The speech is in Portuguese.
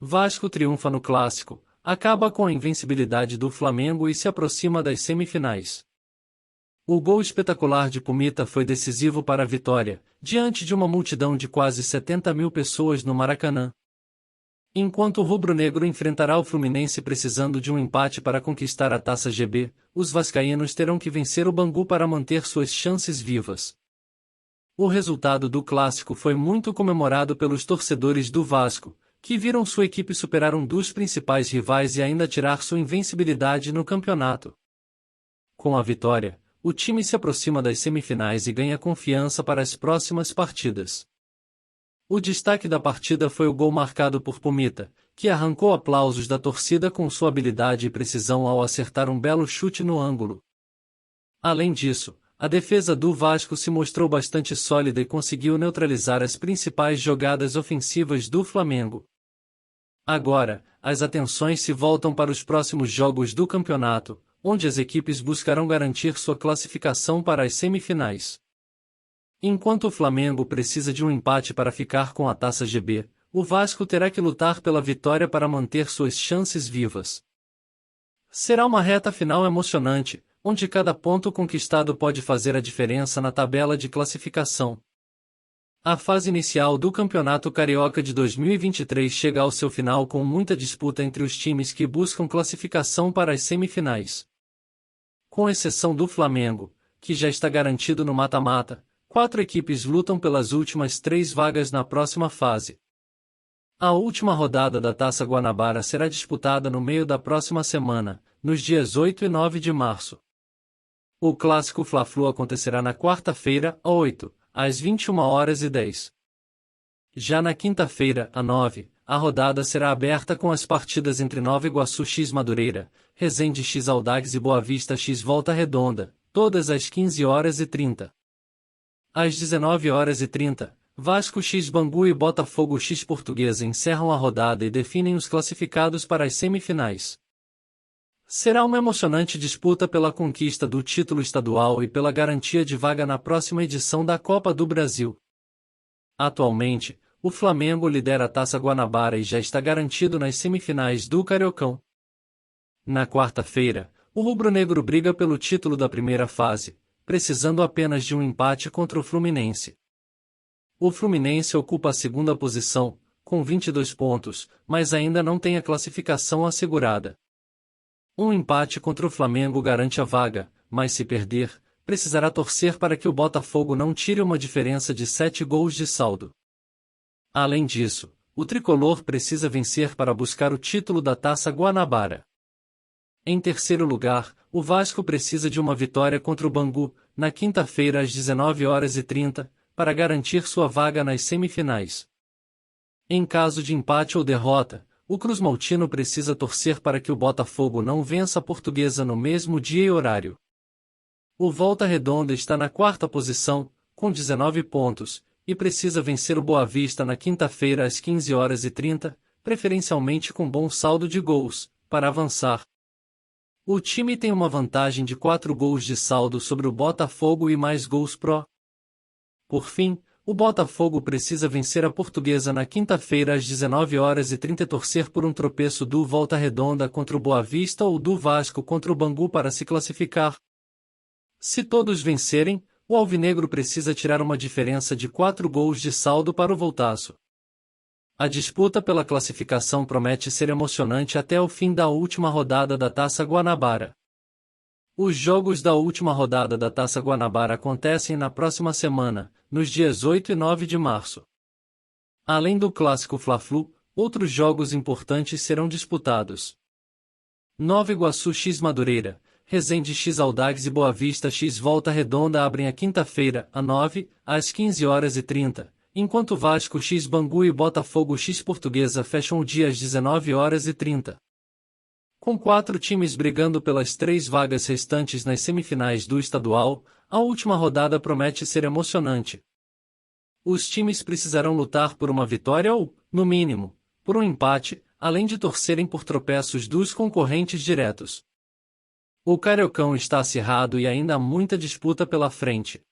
Vasco triunfa no Clássico, acaba com a invencibilidade do Flamengo e se aproxima das semifinais. O gol espetacular de Pumita foi decisivo para a vitória, diante de uma multidão de quase 70 mil pessoas no Maracanã. Enquanto o rubro-negro enfrentará o Fluminense precisando de um empate para conquistar a Taça GB, os vascaínos terão que vencer o Bangu para manter suas chances vivas. O resultado do Clássico foi muito comemorado pelos torcedores do Vasco, que viram sua equipe superar um dos principais rivais e ainda tirar sua invencibilidade no campeonato. Com a vitória, o time se aproxima das semifinais e ganha confiança para as próximas partidas. O destaque da partida foi o gol marcado por Pumita, que arrancou aplausos da torcida com sua habilidade e precisão ao acertar um belo chute no ângulo. Além disso, a defesa do Vasco se mostrou bastante sólida e conseguiu neutralizar as principais jogadas ofensivas do Flamengo. Agora, as atenções se voltam para os próximos jogos do campeonato, onde as equipes buscarão garantir sua classificação para as semifinais. Enquanto o Flamengo precisa de um empate para ficar com a Taça GB, o Vasco terá que lutar pela vitória para manter suas chances vivas. Será uma reta final emocionante, onde cada ponto conquistado pode fazer a diferença na tabela de classificação. A fase inicial do Campeonato Carioca de 2023 chega ao seu final com muita disputa entre os times que buscam classificação para as semifinais. Com exceção do Flamengo, que já está garantido no mata-mata, 4 equipes lutam pelas últimas 3 vagas na próxima fase. A última rodada da Taça Guanabara será disputada no meio da próxima semana, nos dias 8 e 9 de março. O clássico Fla-Flu acontecerá na quarta-feira, 8, às 21h10. Já na quinta-feira, 9, a rodada será aberta com as partidas entre Nova Iguaçu x Madureira, Resende x Aldax e Boa Vista x Volta Redonda, todas às 15h30. Às 19h30, Vasco x Bangu e Botafogo x Portuguesa encerram a rodada e definem os classificados para as semifinais. Será uma emocionante disputa pela conquista do título estadual e pela garantia de vaga na próxima edição da Copa do Brasil. Atualmente, o Flamengo lidera a Taça Guanabara e já está garantido nas semifinais do Cariocão. Na quarta-feira, o rubro-negro briga pelo título da primeira fase, precisando apenas de um empate contra o Fluminense. O Fluminense ocupa a segunda posição, com 22 pontos, mas ainda não tem a classificação assegurada. Um empate contra o Flamengo garante a vaga, mas se perder, precisará torcer para que o Botafogo não tire uma diferença de 7 gols de saldo. Além disso, o tricolor precisa vencer para buscar o título da Taça Guanabara. Em terceiro lugar, o Vasco precisa de uma vitória contra o Bangu, na quinta-feira às 19h30, para garantir sua vaga nas semifinais. Em caso de empate ou derrota, o Cruz-Maltino precisa torcer para que o Botafogo não vença a Portuguesa no mesmo dia e horário. O Volta Redonda está na quarta posição, com 19 pontos, e precisa vencer o Boa Vista na quinta-feira às 15h30, preferencialmente com bom saldo de gols, para avançar. O time tem uma vantagem de 4 gols de saldo sobre o Botafogo e mais gols pró. Por fim, o Botafogo precisa vencer a Portuguesa na quinta-feira às 19h30 e torcer por um tropeço do Volta Redonda contra o Boa Vista ou do Vasco contra o Bangu para se classificar. Se todos vencerem, o alvinegro precisa tirar uma diferença de 4 gols de saldo para o Voltaço. A disputa pela classificação promete ser emocionante até o fim da última rodada da Taça Guanabara. Os jogos da última rodada da Taça Guanabara acontecem na próxima semana, nos dias 8 e 9 de março. Além do clássico Fla-Flu, outros jogos importantes serão disputados. Nova Iguaçu x Madureira, Resende x Aldax e Boa Vista x Volta Redonda abrem a quinta-feira, 9, às 15h30, enquanto Vasco x Bangu e Botafogo x Portuguesa fecham o dia às 19h30. Com 4 times brigando pelas 3 vagas restantes nas semifinais do estadual, a última rodada promete ser emocionante. Os times precisarão lutar por uma vitória ou, no mínimo, por um empate, além de torcerem por tropeços dos concorrentes diretos. O Cariocão está acirrado e ainda há muita disputa pela frente.